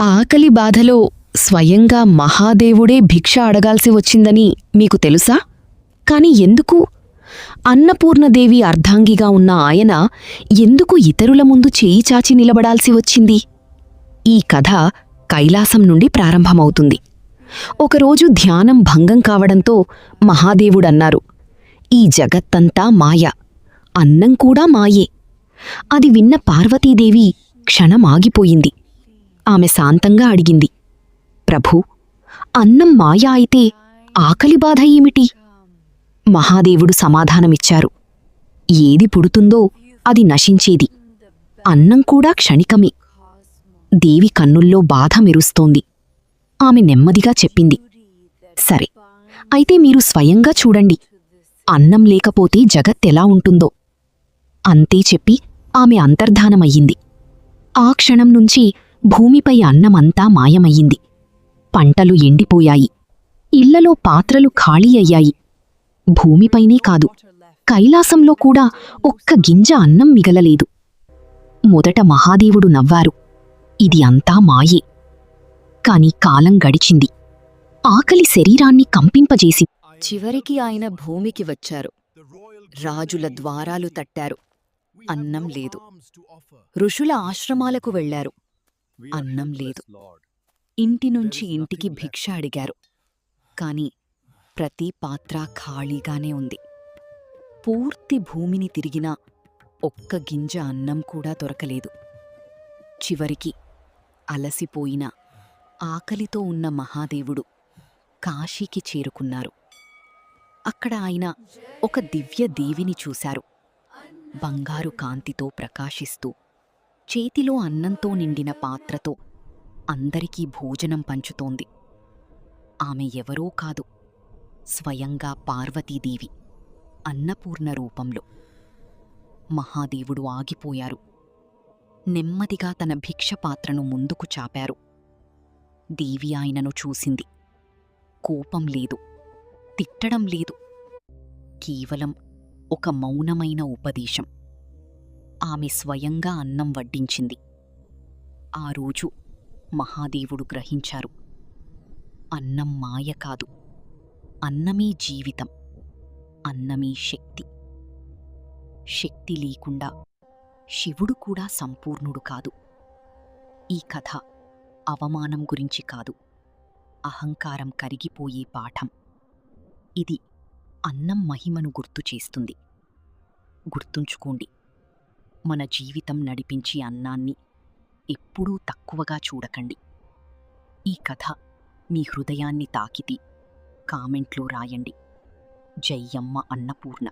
ఆకలి బాధలో స్వయంగా మహాదేవుడే భిక్ష అడగాల్సి వచ్చిందని మీకు తెలుసా? కాని ఎందుకు? అన్నపూర్ణదేవి అర్ధాంగిగా ఉన్న ఆయన ఎందుకు ఇతరుల ముందు చేయి చాచి నిలబడాల్సి వచ్చింది? ఈ కథ కైలాసం నుండి ప్రారంభమవుతుంది. ఒకరోజు ధ్యానం భంగం కావడంతో మహాదేవుడన్నారు, ఈ జగత్తంతా మాయ, అన్నం కూడా మాయే. అది విన్న పార్వతీదేవి క్షణమాగిపోయింది. ఆమె శాంతంగా అడిగింది, ప్రభూ, అన్నం మాయ అయితే ఆకలి బాధ ఏమిటి? మహాదేవుడు సమాధానమిచ్చారు, ఏది పుడుతుందో అది నశించేది. అన్నం కూడా క్షణికమే. దేవి కన్నుల్లో బాధ మెరుస్తోంది. ఆమె నెమ్మదిగా చెప్పింది, సరే, అయితే మీరు స్వయంగా చూడండి, అన్నం లేకపోతే జగత్తెలా ఉంటుందో. అంతే చెప్పి ఆమె అంతర్ధానమయ్యింది. ఆ క్షణం నుంచి భూమిపై అన్నమంతా మాయమయ్యింది. పంటలు ఎండిపోయాయి. ఇళ్లలో పాత్రలు ఖాళీ అయ్యాయి. భూమిపైనే కాదు, కైలాసంలో కూడా ఒక్క గింజ అన్నం మిగలలేదు. మొదట మహాదేవుడు నవ్వారు, ఇది అంతా మాయే. కాని కాలం గడిచింది. ఆకలి శరీరాన్ని కంపింపజేసి చివరికి ఆయన భూమికి వచ్చారు. రాజుల ద్వారాలు తట్టారు. అన్నం లేదు. ఋషుల ఆశ్రమాలకు వెళ్లారు. అన్నం లేదు. ఇంటినుంచి ఇంటికి భిక్ష అడిగారు. కాని ప్రతి పాత్ర ఖాళీగానే ఉంది. పూర్తి భూమిని తిరిగినా ఒక్క గింజ అన్నం కూడా దొరకలేదు. చివరికి అలసిపోయిన, ఆకలితో ఉన్న మహాదేవుడు కాశీకి చేరుకున్నారు. అక్కడ ఆయన ఒక దివ్య దేవిని చూశారు. బంగారు కాంతితో ప్రకాశిస్తూ, చేతిలో అన్నంతో నిండిన పాత్రతో అందరికీ భోజనం పంచుతోంది. ఆమె ఎవరో కాదు, స్వయంగా పార్వతీదేవి, అన్నపూర్ణ రూపంలో. మహాదేవుడు ఆగిపోయారు. నెమ్మదిగా తన భిక్షపాత్రను ముందుకు చాపారు. దేవి ఆయనను చూసింది. కోపం లేదు, తిట్టడం లేదు, కేవలం ఒక మౌనమైన ఉపదేశం. ఆమె స్వయంగా అన్నం వడ్డించింది. ఆ రోజు మహాదేవుడు గ్రహించారు, అన్నం మాయ కాదు, అన్నమే జీవితం, అన్నమే శక్తి. శక్తి లేకుండా శివుడు కూడా సంపూర్ణుడు కాదు. ఈ కథ అవమానం గురించి కాదు, అహంకారం కరిగిపోయే పాఠం. ఇది అన్నం మహిమను గుర్తు చేస్తుంది. గుర్తుంచుకోండి, మన జీవితం నడిపించి అన్నాన్ని ఎప్పుడూ తక్కువగా చూడకండి. ఈ కథ మీ హృదయాన్ని తాకితే కామెంట్లో రాయండి. జై అమ్మ అన్నపూర్ణ.